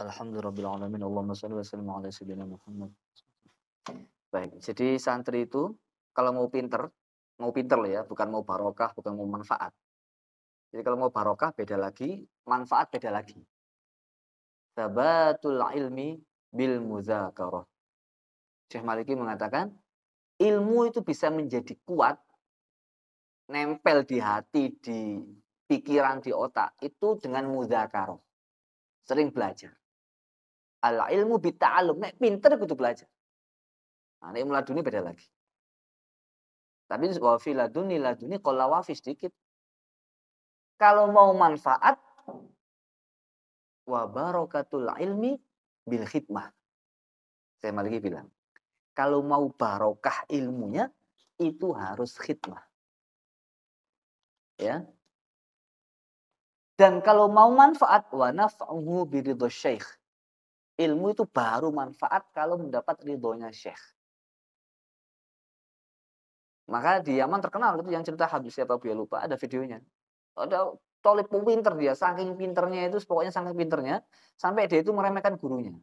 Alhamdulillahirabbil alamin. Allahumma shalli wa sallim ala sayyidina Muhammad. Baik, jadi santri itu kalau mau pinter loh ya, bukan mau barokah, bukan mau manfaat. Jadi kalau mau barokah beda lagi, manfaat beda lagi. Sabatul ilmi bil muzakarah. Syekh Maliki mengatakan, ilmu itu bisa menjadi kuat, nempel di hati, di pikiran, di otak, itu dengan muzakarah. Sering belajar. Al ilmu bita'alum, nek pinter kudu belajar. Nah, nek laduni beda lagi. Tapi wa fi laduni qalla wa fi sedikit. Kalau mau manfaat wa barakatul ilmi bil khidmah. Saya lagi bilang, kalau mau barokah ilmunya itu harus khidmah. Ya. Dan kalau mau manfaat wa naf'uhu biridho syekh. Ilmu itu baru manfaat kalau mendapat ridhonya syekh. Maka di Yaman terkenal itu yang cerita Habib siapa dia lupa, ada videonya. Ada tolip pinter dia, saking pinternya itu, pokoknya saking pinternya, sampai dia itu meremehkan gurunya.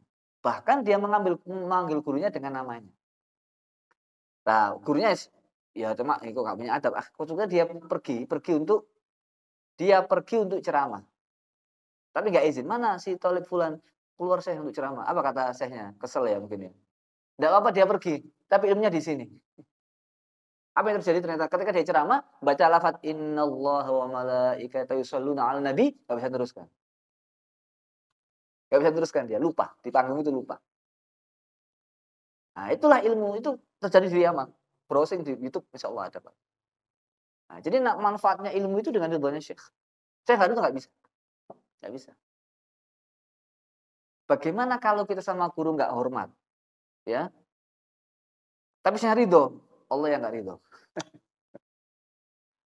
Bahkan dia memanggil gurunya dengan namanya. Nah, gurunya ya cuma itu nggak punya adab. Juga dia pergi untuk ceramah. Tapi nggak izin. Mana si Tolib Fulan keluar saya untuk ceramah. Apa kata syekhnya? Kesel ya mungkin ya. Nggak apa-apa dia pergi, tapi ilmunya di sini. Apa yang terjadi ternyata ketika dia ceramah baca lafaz innallaha wa malaikatahu yusholluna 'alan nabi, enggak bisa teruskan. Enggak bisa teruskan dia, lupa, di panggung itu lupa. Nah, itulah ilmu itu terjadi di Yaman. Browsing di YouTube insyaallah ada, Pak. Nah, jadi manfaatnya ilmu itu dengan ridhonya Syekh. Syekh itu enggak bisa. Enggak bisa. Bagaimana kalau kita sama guru enggak hormat? Ya. Tapi saya ridho, Allah yang enggak ridho.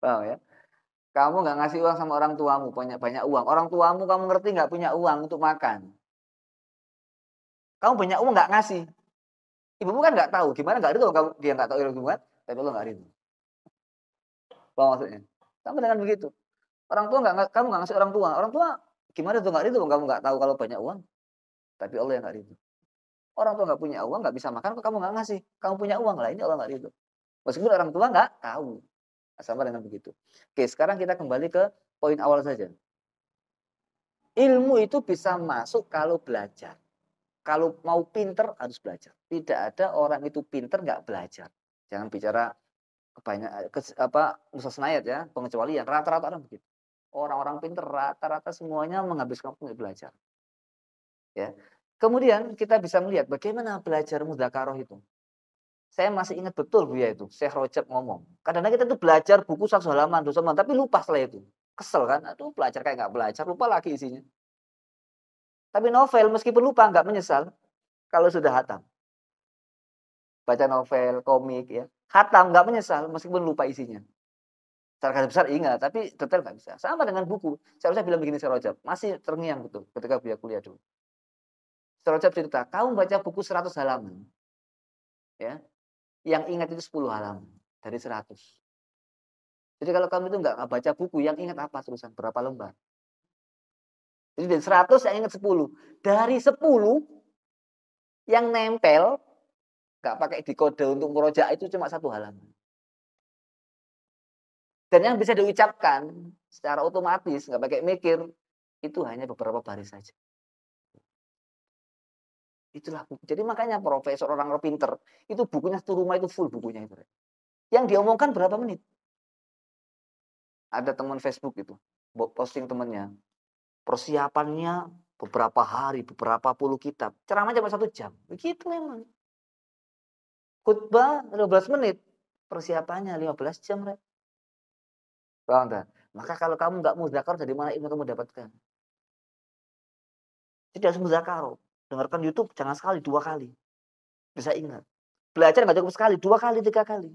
Paham ya? Kamu nggak ngasih uang sama orang tuamu, banyak uang. Orang tuamu kamu ngerti nggak punya uang untuk makan. Kamu banyak uang nggak ngasih. Ibumu kan nggak tahu, gimana nggak ridho kamu, dia nggak tahu ilmu kan, tapi Allah nggak ridho. Paham maksudnya? Sama dengan begitu. Orang tua kamu nggak ngasih orang tua gimana tuh nggak ridho, kamu nggak tahu kalau banyak uang, tapi Allah yang nggak ridho. Orang tua nggak punya uang, nggak bisa makan, kok kamu nggak ngasih, kamu punya uang lah, ini Allah nggak ridho. Meskipun orang tua nggak tahu. Sama dengan begitu. Oke, sekarang kita kembali ke poin awal saja. Ilmu itu bisa masuk kalau belajar. Kalau mau pinter harus belajar. Tidak ada orang itu pinter nggak belajar. Jangan bicara mustasnayat ya, pengecualian. Rata-rata orang begitu. Orang-orang pinter rata-rata semuanya menghabiskan waktu untuk belajar. Ya. Kemudian kita bisa melihat bagaimana belajar mudzakarah itu. Saya masih ingat betul Buya itu, Syekh Rajab ngomong. Kadang-kadang kita tuh belajar buku 1 halaman, 2 halaman, tapi lupa setelah itu. Kesel kan? Aduh, belajar kayak nggak belajar, lupa lagi isinya. Tapi novel meskipun lupa nggak menyesal kalau sudah hatam. Baca novel, komik ya. Hatam nggak menyesal meskipun lupa isinya. Secara garis besar ingat, tapi detail nggak bisa. Sama dengan buku. Saya bilang begini Syekh Rajab, masih terngiang betul ketika Buya kuliah dulu. Syekh Rajab cerita, kamu baca buku 100 halaman. Ya. Yang ingat itu 10 halaman dari 100. Jadi kalau kamu itu nggak baca buku, yang ingat apa tulisan? Berapa lembar? Jadi dari 100 yang ingat 10. Dari 10 yang nempel, nggak pakai dikode untuk merojak itu cuma 1 halaman. Dan yang bisa diucapkan secara otomatis, nggak pakai mikir, itu hanya beberapa baris saja. Itulah buku. Jadi makanya profesor orang pinter, itu bukunya satu rumah itu full bukunya itu. Yang diomongkan berapa menit? Ada teman Facebook itu, posting temannya. Persiapannya beberapa hari, beberapa puluh kitab. Ceramah cuma 1 jam. Begitu memang. Khutbah 12 menit. Persiapannya 15 jam. Paham tak? Maka kalau kamu nggak mudzakarah, dari mana ilmu kamu dapatkan? Jadi harus mudzakarah. Dengarkan YouTube jangan sekali, 2 kali. Bisa ingat. Belajar nggak cukup sekali, 2 kali, 3 kali.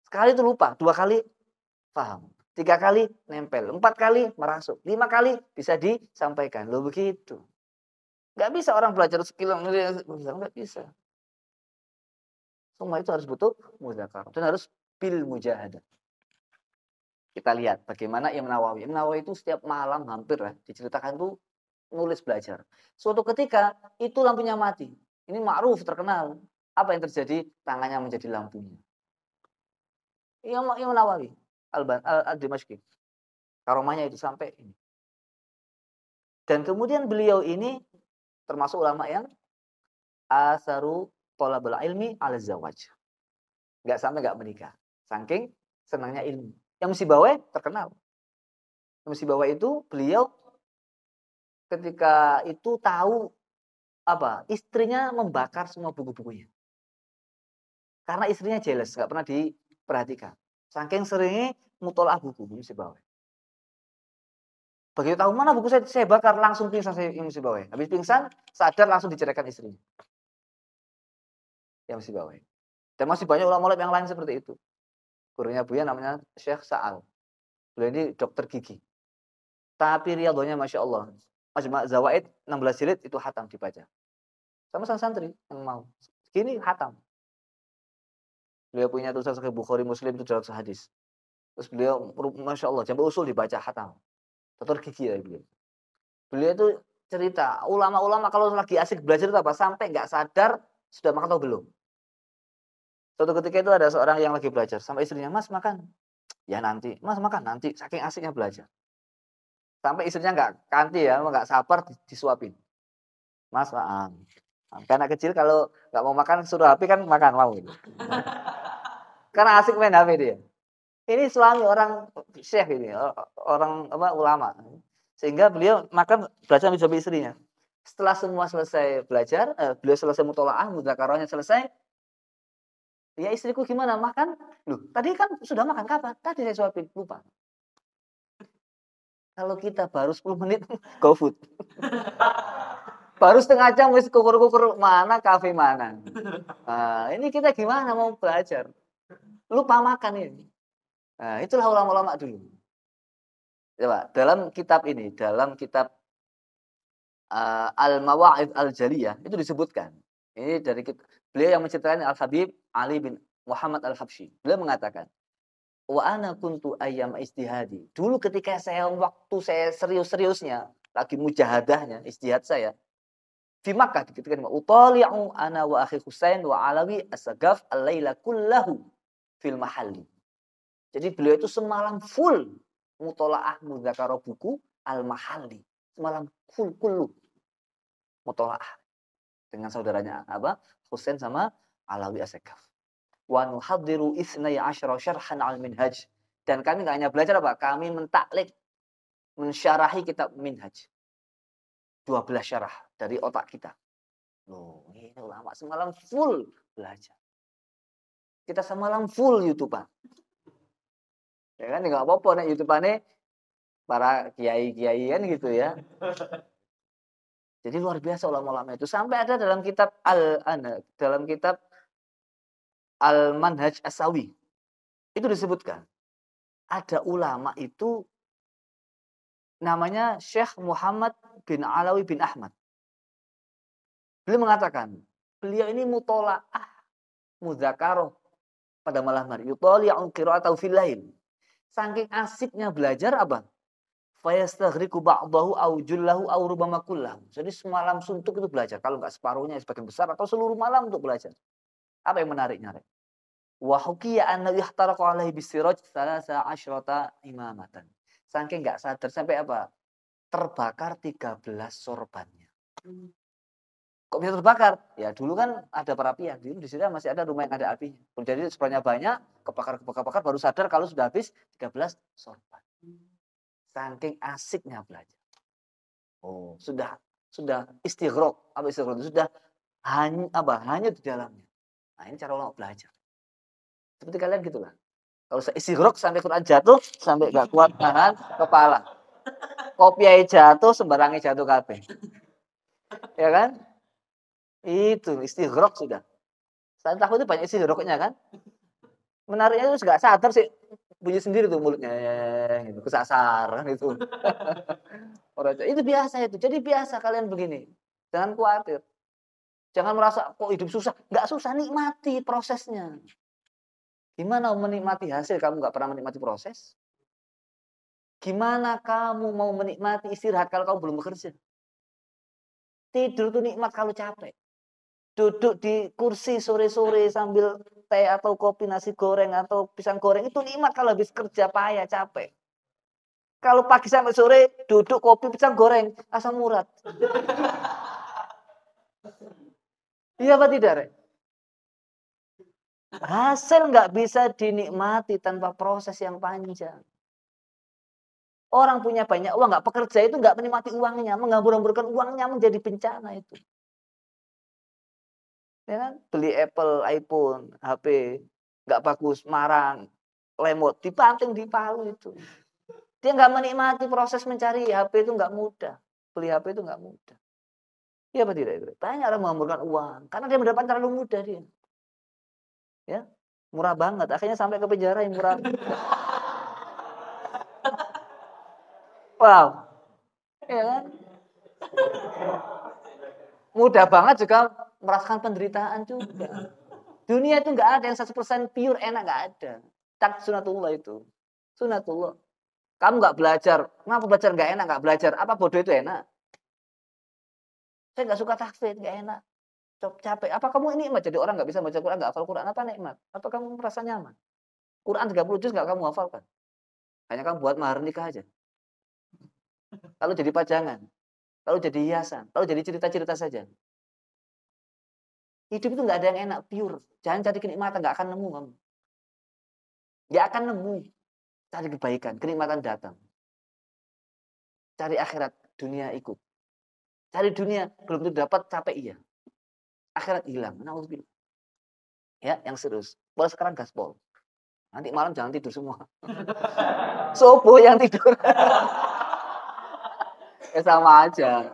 Sekali itu lupa, 2 kali paham. 3 kali nempel, 4 kali merasuk, 5 kali bisa disampaikan. Loh begitu. Nggak bisa orang belajar skill, nggak bisa. Semua itu harus butuh mudzakarah dan harus bil mujahadah. Kita lihat bagaimana Imam Nawawi. Imam Nawawi itu setiap malam hampir diceritakan tuh nulis belajar. Suatu ketika itu lampunya mati. Ini ma'ruf terkenal. Apa yang terjadi? Tangannya menjadi lampunya. Imam Nawawi Al-Dimashqi. Karomahnya itu sampai ini. Dan kemudian beliau ini termasuk ulama yang asaru thalabul ilmi ala zawaj. Enggak sampai enggak menikah. Saking senangnya ilmu. Yang Musibawaih terkenal. Yang Musibawaih itu beliau ketika itu tahu istrinya membakar semua buku-bukunya. Karena istrinya jealous, enggak pernah diperhatikan. Saking seringnya mutolaah buku Musibawaih. Begitu tahu mana buku saya bakar, langsung pingsan saya Musibawaih. Habis pingsan, sadar langsung diceraikan istrinya. Yang Musibawaih. Dan masih banyak ulama-ulama yang lain seperti itu. Gurunya Buya namanya Syekh Sa'al. Beliau ini dokter gigi. Tapi riyadhahnya Masya Allah. Majma' Zawaid 16 jilid itu hatam dibaca. Sama sang santri yang mau. Gini hatam. Beliau punya tulisan Sahih Bukhari Muslim itu 700 hadis. Terus beliau Masya Allah sampai usul dibaca hatam. Dokter gigi ya beliau. Beliau itu cerita ulama-ulama kalau lagi asik belajar itu sampai nggak sadar sudah makan atau belum. Suatu ketika itu ada seorang yang lagi belajar sama istrinya, Mas makan. Ya nanti, Mas makan nanti. Saking asiknya belajar. Sampai istrinya nggak kanti ya, nggak sabar disuapin. Mas makan. Anak kecil kalau nggak mau makan suruh HP kan makan mau. Gitu. Karena asik main HP dia. Ini suami orang syekh ini, orang ulama. Sehingga beliau makan belajar sama istrinya. Setelah semua selesai belajar, beliau selesai mutolaah, mudzakarahnya selesai. Ya istriku gimana makan? Loh, tadi kan sudah makan kapan? Tadi saya suapin, lupa. Kalau kita baru 10 menit go food. Baru setengah jam wis kukur-kukur mana kafe mana. Nah, ini kita gimana mau belajar? Lupa makan ini. Nah, itulah ulama-ulama dulu. Coba, dalam kitab ini, dalam kitab Al-Mawa'id Al-Jaliyah itu disebutkan. Ini dari beliau yang menceritakan Al-Habib Ali bin Muhammad Al-Habsyi. Beliau mengatakan, wa ana kuntu ayyam istihadi. Dulu ketika waktu saya serius-seriusnya, lagi mujahadahnya, istihad saya, di Makkah ketika utali'u ana wa akhi Husain wa Alawi as-Sagaf al-laila kullahu fil mahalli. Jadi beliau itu semalam full mutolaah mudzakarah buku al-mahalli. Semalam full kullu mutolaah dengan saudaranya Husain sama Alawi as-Sagaf. Wa nuhadiru 12 syarhan al-minhaj. Dan kami enggak hanya belajar kami mentaklik, mensyarahi kitab minhaj. 12 syarah dari otak kita. Loh, ini ulama semalam full belajar. Kita semalam full YouTube-an. Ya kan enggak apa-apa nek YouTube-ane para kiai-kiai kan gitu ya. Jadi luar biasa ulama-ulama itu. Sampai ada dalam kitab Al-Manhaj As-Sawi. Itu disebutkan. Ada ulama itu namanya Syekh Muhammad bin Alawi bin Ahmad. Beliau mengatakan, beliau ini mutolaah mudzakarah pada malam hari. Yutali'u qira'atahu fil lail. Saking asiknya belajar fayastaghriqu ba'dahu aw jullahu aw rubama kullahu. Jadi semalam suntuk itu belajar. Kalau enggak separuhnya sebagian besar atau seluruh malam untuk belajar. Apa yang menariknya? Wa hukiya anna yahtaraqa alaihi bisiraj 13 imamatan. Saking enggak sadar sampai terbakar 13 sorbannya. Kok bisa terbakar? Ya dulu kan ada perapian. Di sini masih ada rumah yang ada apinya. Jadi sorbannya banyak, kebakar baru sadar kalau sudah habis 13 sorban. Saking asiknya belajar. Oh, sudah istighraq. Apa istighraq? Sudah hanya di dalamnya. Nah, ini cara ulama belajar. Seperti kalian gitulah. Kalau istighraq sampai Quran jatuh, sampai enggak kuat nahan kepala. Kopiah jatuh, sembarangnya jatuh kabeh. Ya kan? Itu istighraq sudah. Saya takut itu banyak istighraqnya kan? Menariknya itu enggak sadar sih bunyi sendiri tuh mulutnya gitu, kesasar kan itu. Itu biasa itu. Jadi biasa kalian begini. Jangan khawatir. Jangan merasa kok hidup susah. Enggak susah, nikmati prosesnya. Gimana menikmati hasil kamu enggak pernah menikmati proses? Gimana kamu mau menikmati istirahat kalau kamu belum bekerja? Tidur tuh nikmat kalau capek. Duduk di kursi sore-sore sambil teh atau kopi, nasi goreng atau pisang goreng itu nikmat kalau habis kerja payah, capek. Kalau pagi sampai sore duduk kopi pisang goreng, asam urat. Iya apa tidak, Rek? Hasil nggak bisa dinikmati tanpa proses yang panjang. Orang punya banyak uang, nggak pekerja itu nggak menikmati uangnya, menghambur-hamburkan uangnya menjadi bencana itu. Ya kan? Beli Apple, iPhone, HP, nggak bagus, marang, lemot, dibanting di palu itu. Dia nggak menikmati proses mencari HP itu nggak mudah. Beli HP itu nggak mudah. Iya apa tidak itu? Banyak orang menghamburkan uang karena dia mendapatkan terlalu mudah dia. Ya, murah banget. Akhirnya sampai ke penjara yang murah. Wow, ya kan? Mudah banget juga merasakan penderitaan juga. Dunia itu nggak ada yang 100% pure enak, nggak ada. Tak sunatullah itu. Sunatullah. Kamu nggak belajar. Kenapa belajar nggak enak? Nggak belajar. Apa bodoh itu enak? Saya nggak suka tahfidz, nggak enak. Capek. Apa kamu ini jadi orang nggak bisa baca Quran, nggak hafal Quran? Apa nikmat? Apa kamu merasa nyaman? Quran 30 juz nggak kamu hafalkan? Hanya kamu buat mahar nikah aja. Lalu jadi pajangan. Lalu jadi hiasan. Lalu jadi cerita-cerita saja. Hidup itu nggak ada yang enak, pure. Jangan cari kenikmatan, nggak akan nemu kamu. Nggak akan nemu. Cari kebaikan, kenikmatan datang. Cari akhirat, dunia ikut. Cari dunia, belum tentu dapat, capek iya. Akhirat hilang. Nauzubillah. Ya, yang serius. Boleh sekarang gaspol. Nanti malam jangan tidur semua. Subuh yang tidur. Ya sama aja.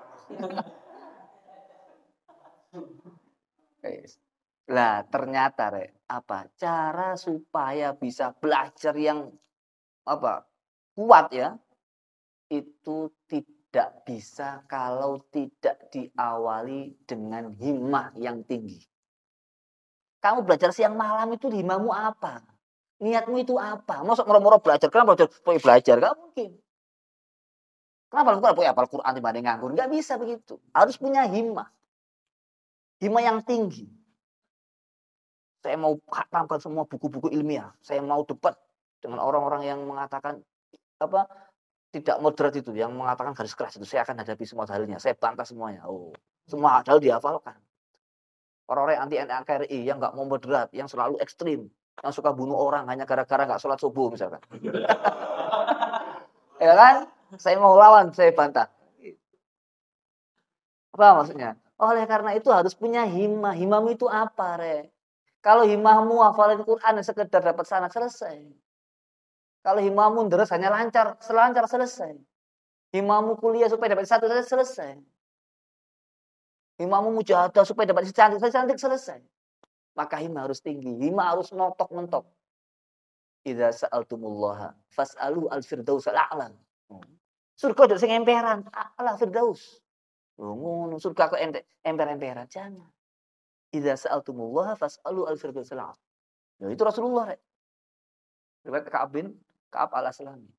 Lah, ternyata apa? Cara supaya bisa belajar yang apa? Kuat ya. Itu tidak bisa kalau tidak diawali dengan himmah yang tinggi. Kamu belajar siang malam itu himmahmu apa? Niatmu itu apa? Masuk moro-moro belajar, kenapa belajar? Gak mungkin. Kenapa aku boleh hafal Quran dibanding nganggur? Gak bisa begitu. Harus punya himmah. Himmah yang tinggi. Saya mau khatamkan semua buku-buku ilmiah. Saya mau debat dengan orang-orang yang mengatakan apa tidak moderat itu, yang mengatakan garis keras itu. Saya akan hadapi semua dalilnya. Saya bantah semuanya. Oh, semua dalil dihafalkan. Orang-orang yang anti NKRI, yang nggak mau moderat, yang selalu ekstrim, yang suka bunuh orang hanya gara-gara nggak sholat subuh misalkan. Ya kan? Saya mau lawan, saya bantah. Apa maksudnya? Oleh karena itu harus punya himmah. Himmahmu itu apa, Re? Kalau himmahmu hafalin Quran sekedar dapat sanad, selesai. Kalau himmahmu deres hanya lancar, selancar selesai. Himmahmu kuliah supaya dapat satu saja selesai. Himmahmu mujahadah supaya dapat cantik selesai. Maka himmah harus tinggi, himmah harus notok mentok. Idza sa'altumullaha fas'alu al-firdaus al-a'la. Surga udah sing emperan, a'la firdaus. Ngono surga kok emper-emperan, jangan. Idza sa'altumullaha fas'alu al-firdaus al-a'la. Ya itu Rasulullah, Rek. Riwayat Ka'ab al-Aslami.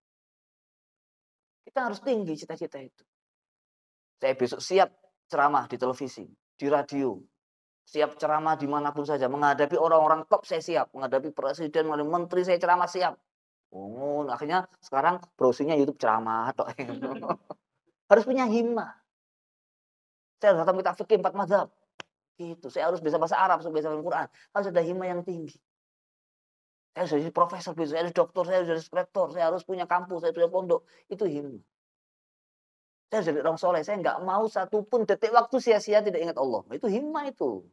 Kita harus tinggi cita-cita itu. Saya besok siap ceramah di televisi, di radio, siap ceramah dimanapun saja, menghadapi orang-orang top saya siap, menghadapi presiden, menghadapi menteri saya ceramah siap. Oh, akhirnya sekarang browsingnya YouTube ceramah atau harus punya himmah. Saya harus datang kita fikih 4 mazhab. Gitu. Saya harus bisa bahasa Arab, harus bisa Al-Quran. Harus ada himmah yang tinggi. Saya harus jadi profesor, saya harus dokter, saya harus jadi rektor, saya harus punya kampus, saya punya pondok. Itu himmah. Saya harus jadi orang soleh. Saya nggak mau satupun detik waktu sia-sia tidak ingat Allah. Itu himmah itu.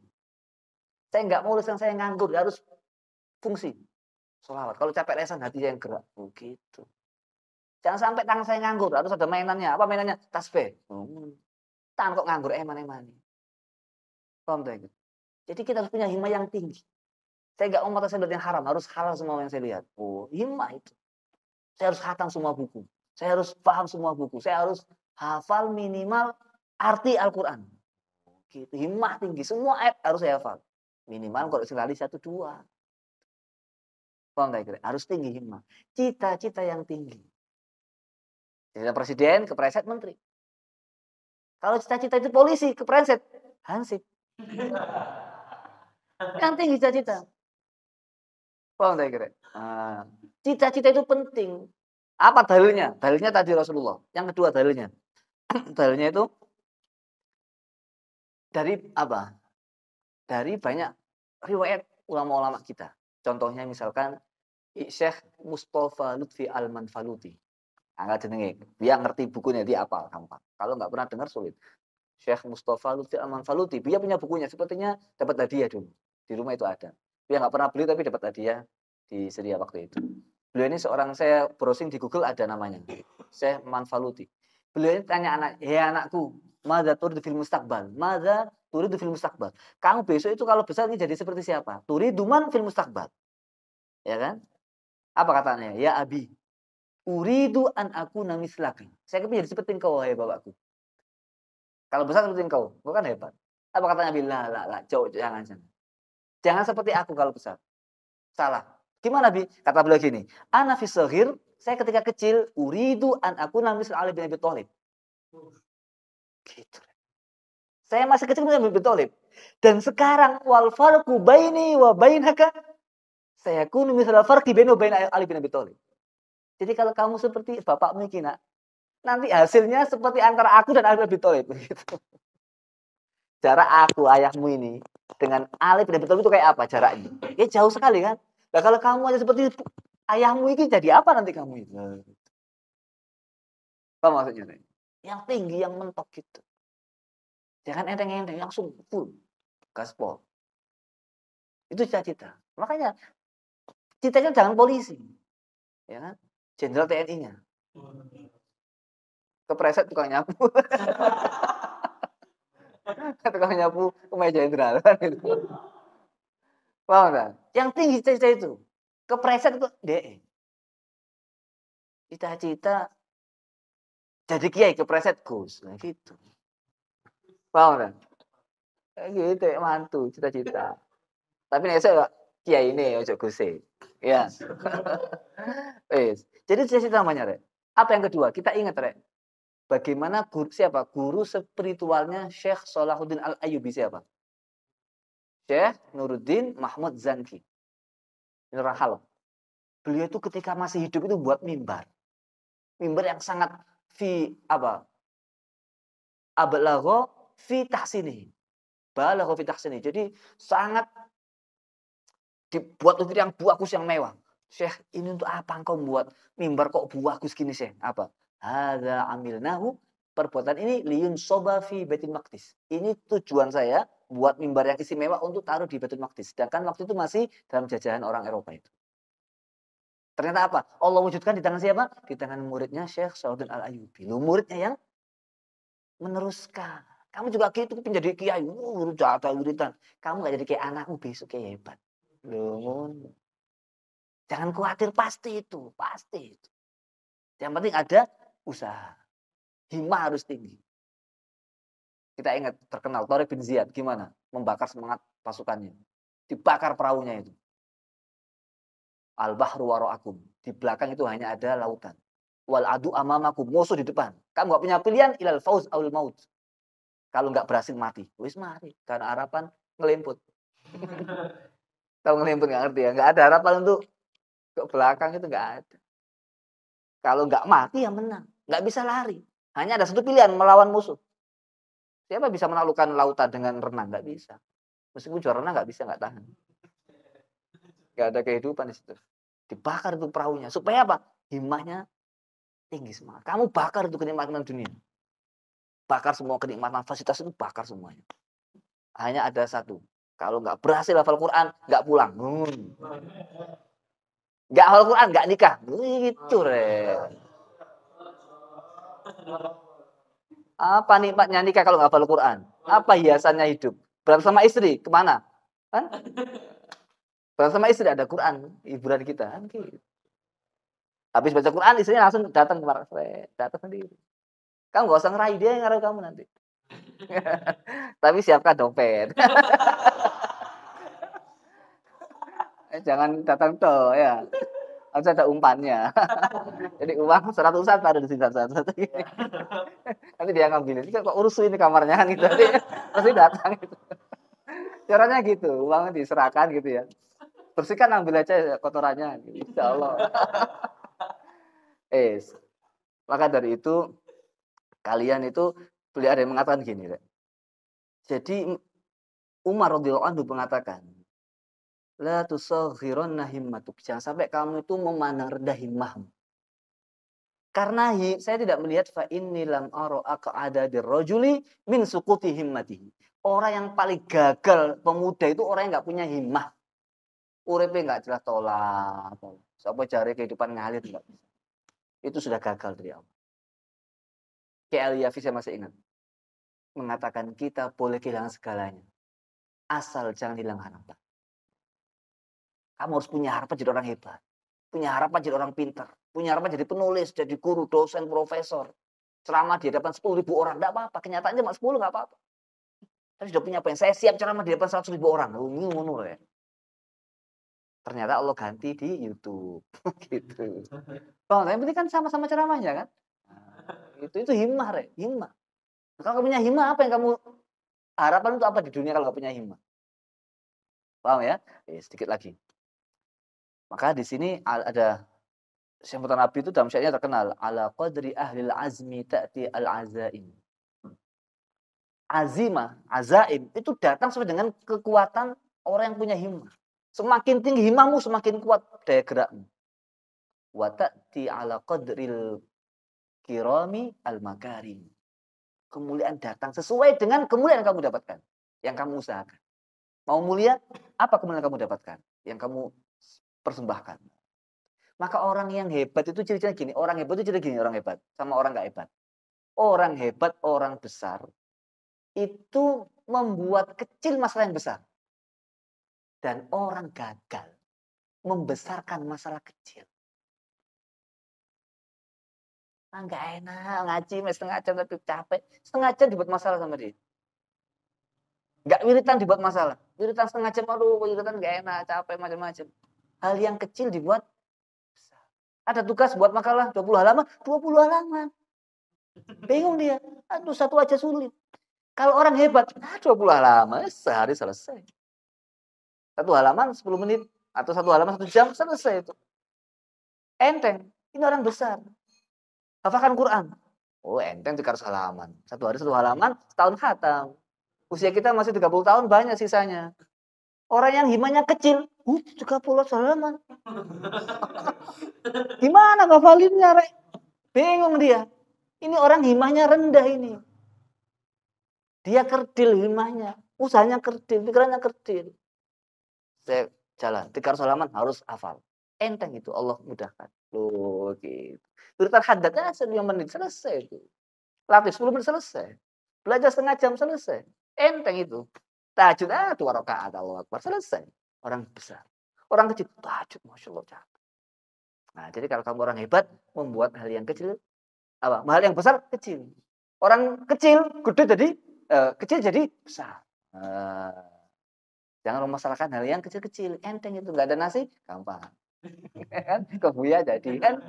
Saya nggak mau lisan saya nganggur, harus fungsi. Sholawat. Kalau capek lesan hati saya yang gerak. Begitu. Jangan sampai tangan saya nganggur, harus ada mainannya. Apa mainannya? Tasbih. Tangan kok nganggur eman-eman. Paham tak? Jadi kita harus punya himmah yang tinggi. Saya nggak mau mata saya lihat yang haram, harus halal semua yang saya lihat. Oh, himmah itu. Saya harus khatam semua buku. Saya harus paham semua buku. Saya harus hafal minimal arti Al-Quran. Gitu. Himmah tinggi. Semua ayat harus saya hafal. Minimal kalau sekali 1-2. Paham tak? Harus tinggi himmah. Cita-cita yang tinggi. Dari presiden ke preset menteri. Kalau cita-cita itu polisi, kepreset, hansip. Yang tinggi cita-cita. Paham saya kira? Cita-cita itu penting. Apa dalilnya? Dalilnya tadi Rasulullah. Yang kedua dalilnya. Dalilnya itu dari apa? Dari banyak riwayat ulama-ulama kita. Contohnya misalkan Syekh Mustafa Lutfi Al-Manfaluti. Angkat jenenge. Dia ngerti bukunya, dia apal gampang. Kalau nggak pernah dengar sulit. Syekh Mustafa Lutfi Al-Manfaluti. Dia punya bukunya. Sepertinya dapat hadiah dulu. Di rumah itu ada. Dia nggak pernah beli tapi dapat hadiah di sedia waktu itu. Beliau ini seorang, saya browsing di Google ada namanya. Syekh Manfaluti. Beliau ini tanya anak, ya anakku, madza turidu fil mustaqbal? Madza turidu fil mustaqbal? Kamu besok itu kalau besar ini jadi seperti siapa? Turidu man fil mustaqbal. Ya kan? Apa katanya? Ya abi, uridu an akuna mislaka. Saya kepingin jadi seperti engkau, wahai bapakku. Kalau besar seperti engkau kan hebat. Apa katanya Nabi? La, jauh, jangan. Jangan seperti aku kalau besar. Salah. Gimana Bi? Kata beliau gini, ana fi shaghir, saya ketika kecil, uridu an akuna misal Ali bin Abi Thalib. Gitu. Saya masih kecil bin Abi Thalib. Dan sekarang wal farqu baini wa bainaka sayakunu misal farqi baini wa bain Ali bin Abi Thalib. Jadi kalau kamu seperti bapakmu iki nak, nanti hasilnya seperti antara aku dan Ali bin Abi Thalib gitu. Jarak aku ayahmu ini dengan Ali bin Abi Thalib itu kayak apa jaraknya? Ya jauh sekali kan? Nah kalau kamu aja seperti ayahmu ini jadi apa nanti kamu itu? Apa maksudnya? Yang tinggi, yang mentok gitu. Jangan enteng-enteng, langsung full. Gaspol. Itu cita-cita. Makanya citanya jangan polisi. Ya kan? Jenderal TNI-nya. Kepreset tukang nyapu. Tukang nyapu kemeja jenderal kan gitu. Paham kan? Yang tinggi cita-cita itu. Kepreset itu DE. Cita-cita jadi kiai kepreset Gus. Nah gitu. Paham kan? Gitu ya, mantu cita-cita. Tapi nek saya kiai ini ojo Gus. Ya. Jadi cita-cita namanya, Rek. Apa yang kedua? Kita ingat, Rek. Bagaimana siapa? Guru spiritualnya Syekh Salahuddin Al-Ayyubi siapa? Syekh Nuruddin Mahmud Zanki. Ini orang Halab. Beliau itu ketika masih hidup itu buat mimbar. Mimbar yang sangat abalagho fi tahsini. Balagho fi tahsini. Jadi sangat dibuat untuk yang bagus, yang mewah. Syekh, ini untuk apa engkau membuat mimbar kok bagus gini, Syekh? Apa? Hadza amilnahu, perbuatan ini liyun soba fi Baitul Maqdis. Ini tujuan saya buat mimbar yang istimewa untuk taruh di Baitul Maqdis. Sedangkan waktu itu masih dalam jajahan orang Eropa itu. Ternyata apa? Allah wujudkan di tangan siapa? Di tangan muridnya Syekh Salahuddin Al-Ayyubi. Lu muridnya yang meneruskan. Kamu juga gitu menjadi kiai, jatah wiridan. Kamu gak jadi kayak anakmu besok kayak hebat. Loh. Jangan khawatir, pasti itu. Yang penting ada usaha. Himmah harus tinggi. Kita ingat terkenal Tariq bin Ziyad gimana membakar semangat pasukannya. Dibakar perahunya itu. Al-bahru wara'akum. Di belakang itu hanya ada lautan. Wal adu amamakum, musuh di depan. Kamu gak punya pilihan ilal fauz aul maut. Kalau nggak berhasil mati, wis mati. Karena harapan ngelemput. Tahu ngelemput nggak ngerti ya? Nggak ada harapan untuk ke belakang itu nggak ada. Kalau nggak mati ya menang, nggak bisa lari. Hanya ada satu pilihan, melawan musuh. Siapa bisa menaklukkan lautan dengan renang? Nggak bisa. Meskipun juara renang nggak bisa, nggak tahan. Nggak ada kehidupan di situ. Dibakar itu perahunya. Supaya apa? Himmahnya tinggi semangat. Kamu bakar itu kenikmatan dunia. Bakar semua kenikmatan fasilitas itu, bakar semuanya. Hanya ada satu. Kalau nggak berhasil hafal Quran, nggak pulang. Nggak hafal Quran, nggak nikah. Gitu, Re. Apa nikmatnya nikah kalau nggak hafal Quran? Apa hiasannya hidup? Berantem sama istri, kemana? Kan? Berantem sama istri, ada Quran, hiburan kita. Kan gitu. Habis baca Quran, istrinya langsung datang kemarin. Datang sendiri. Kamu nggak usah ngerayu, dia yang ngerayu kamu nanti. Tapi siapkan dompet. Jangan datang toh ya. Harus ada umpannya. Jadi uang 100-an taruh di sini satu-satu. Nanti dia ngambil. Ini kok urus ini kamarnya kan gitu. Nanti pasti datang gitu. Caranya gitu, uang diserahkan gitu ya. Bersihkan ambil aja kotorannya. Insya Allah. Maka dari itu kalian itu beliau ada yang mengatakan gini, Rek. Jadi Umar radhiyallahu anhu mengatakan, la tusaghiranna himmatuk. Jangan sampai kamu itu memandang rendah himmahmu. Karena saya tidak melihat fa inni lam ara aq'ada dirrajuli min suquti himmatihi. Orang yang paling gagal pemuda itu orang yang enggak punya himmah. Uripe enggak jelas tolak. Sapa jare kehidupan ngalir enggak bisa. Itu sudah gagal dari awal. K.L. Yafi saya masih ingat. Mengatakan kita boleh kehilangan segalanya. Asal jangan hilang harapan. Kamu harus punya harapan jadi orang hebat. Punya harapan jadi orang pintar. Punya harapan jadi penulis, jadi guru, dosen, profesor. Ceramah di hadapan 10.000 orang. Tidak apa-apa. Kenyataannya cuma 10 nggak apa-apa. Tapi sudah punya apa yang saya siap ceramah di hadapan 100.000 orang. Ngono ya. Ternyata Allah ganti di YouTube. Gitu. Oh, yang penting kan sama-sama ceramahnya kan. Itu himmah, Rek. Himmah. Kalau kamu punya himmah, apa yang kamu harapan untuk apa di dunia kalau nggak punya himmah? Paham ya? Sedikit lagi. Maka di sini ada sebutan Nabi itu dalam syairnya terkenal, ala qadri ahlil azmi ta'ti al-azaim. Azimah, azaim itu datang sesuai dengan kekuatan orang yang punya himmah. Semakin tinggi himmahmu, semakin kuat daya gerakmu. Wa ta'ti ala qadril kirami al-makarim. Kemuliaan datang sesuai dengan kemuliaan yang kamu dapatkan, yang kamu usahakan. Mau mulia, apa kemuliaan yang kamu dapatkan? Yang kamu persembahkan. Maka orang yang hebat itu ciri-cirinya gini. Orang hebat itu ciri gini, orang hebat. Sama orang gak hebat. Orang hebat, orang besar. Itu membuat kecil masalah yang besar. Dan orang gagal. Membesarkan masalah kecil. Gak enak, ngaji setengah jam tapi capek. Setengah jam dibuat masalah sama dia. Gak wiritan dibuat masalah. Wiritan setengah jam, aduh wiritan gak enak, capek, macam-macam. Hal yang kecil dibuat besar. Ada tugas buat makalah 20 halaman, 20 halaman. Bingung dia. Aduh, satu aja sulit. Kalau orang hebat, 20 halaman, sehari selesai. Satu halaman 10 menit. Atau satu halaman 1 jam, selesai itu. Enteng. Ini orang besar. Hafalkan Quran. Oh, enteng 300 halaman. Satu hari 1 halaman, setahun khatam. Usia kita masih 30 tahun, banyak sisanya. Orang yang himanya kecil, 30 halaman. Gimana ngafalinnya, Rek? Bingung dia. Ini orang himahnya rendah ini. Dia kerdil himahnya. Usahanya kerdil, pikirannya kerdil. Saya jalan, 300 halaman harus hafal. Enteng itu, Allah mudahkan. Loh, gitu. Wiritan hadatnya 1 menit, selesai itu. Latih 10 menit selesai. Belajar setengah jam selesai. Enteng itu. Tahajud, 2 rakaat, Allahu Akbar, selesai. Orang besar. Orang kecil, tahajud, Masya Allah, capek. Nah, jadi kalau kamu orang hebat, membuat hal yang kecil, hal yang besar, kecil. Orang kecil, gede jadi, kecil jadi besar. Jangan memasalahkan hal yang kecil-kecil. Enteng itu, nggak ada nasi, gampang. Kan kebuya jadi kan.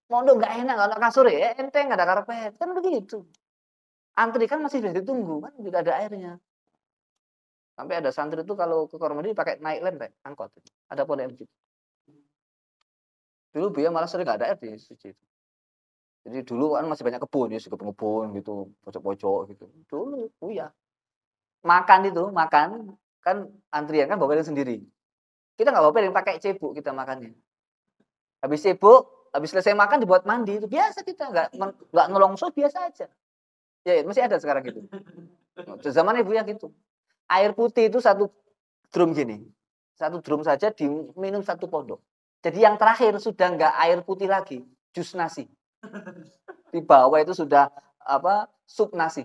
Mondok nggak enak kalau kasur ya, enteng nggak ada karpet. Kan begitu. Antri kan masih bisa ditunggu, kan tidak ada airnya. Sampai ada santri itu kalau ke kamar mandi pakai naik lem, angkot. Ada pondok begitu. Dulu Buya malah sering nggak ada air di suci itu. Jadi dulu kan masih banyak kebun, ya, kebun gitu, pojok-pojok gitu. Dulu Buya. Makan kan antrian kan bawa piring sendiri. Kita nggak bawa piring, pakai cebok kita makannya. Habis cebok, habis selesai makan dibuat mandi itu biasa kita nggak nolongso biasa aja. Ya masih ada sekarang gitu. Zaman Ibu ya gitu. Air putih itu 1 drum gini. 1 drum saja diminum 1 pondok. Jadi yang terakhir sudah nggak air putih lagi, jus nasi. Di bawah itu sudah sup nasi.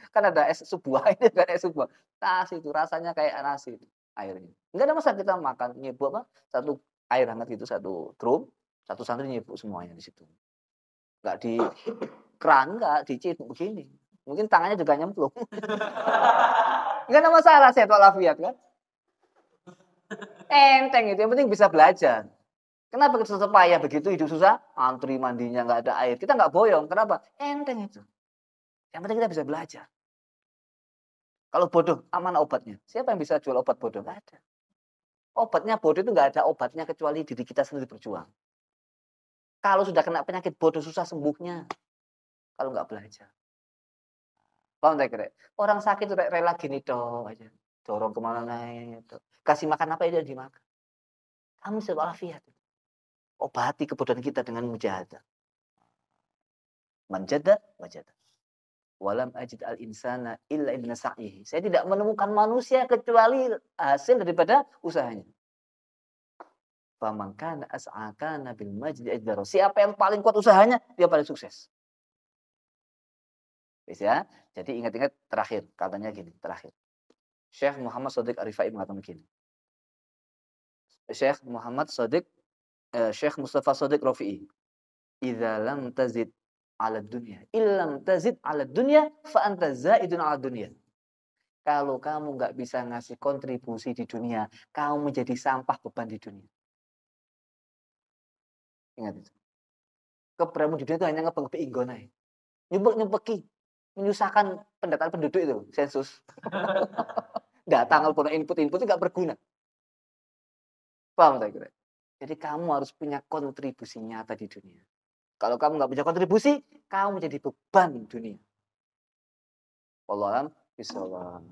Kan ada es sup buah, ini kan es sup buah. Nasi itu rasanya kayak nasi itu airnya. Enggak ada masalah kita makan nyebu 1 air hangat gitu 1 drum, 1 santri nyebu semuanya di situ. Enggak di keran, enggak dicebok begini. Mungkin tangannya juga nyemplung. Enggak ada masalah, sehat walafiat kan. Enteng itu, yang penting bisa belajar. Kenapa kita susah payah begitu hidup susah? Antri mandinya nggak ada air. Kita nggak boyong. Kenapa? Enteng itu. Yang penting kita bisa belajar. Kalau bodoh, aman obatnya. Siapa yang bisa jual obat bodoh? Nggak ada. Obatnya bodoh itu nggak ada obatnya kecuali diri kita sendiri berjuang. Kalau sudah kena penyakit bodoh susah sembuhnya. Kalau nggak belajar. Paham tak kira? Orang sakit tuh rela gini dong aja. Dorong kemana naik. Kasih makan apa itu yang dimakan. Kamu bisa walafiat. Obati kebodohan kita dengan mujahadah. Manjada, wajada. Walam ajid al insana illa ibn sa'ihi. Saya tidak menemukan manusia kecuali hasil daripada usahanya. Faman kana as'akana bil majdi ajdaro. Siapa yang paling kuat usahanya, dia paling sukses. Bisa? Jadi ingat-ingat terakhir, katanya gini, terakhir. Syekh Muhammad Shadiq Arifai mengatakan begini. Syekh Muhammad Shadiq, Syekh Mustafa Shadiq Rafi'i. Idza lam tazid 'ala dunya, illam tazid 'ala dunya fa anta zaidun 'ala dunya. Kalau kamu nggak bisa ngasih kontribusi di dunia, kamu menjadi sampah beban di dunia. Ingat itu. Keberanian di dunia itu hanya ngebeng inggonai. Nyempeki, menyusahkan pendataan penduduk itu, sensus. Datang kalau input-input itu nggak berguna. Paham tak kira? Jadi kamu harus punya kontribusi nyata di dunia. Kalau kamu nggak punya kontribusi, kamu menjadi beban di dunia. Wallahualam bishawab.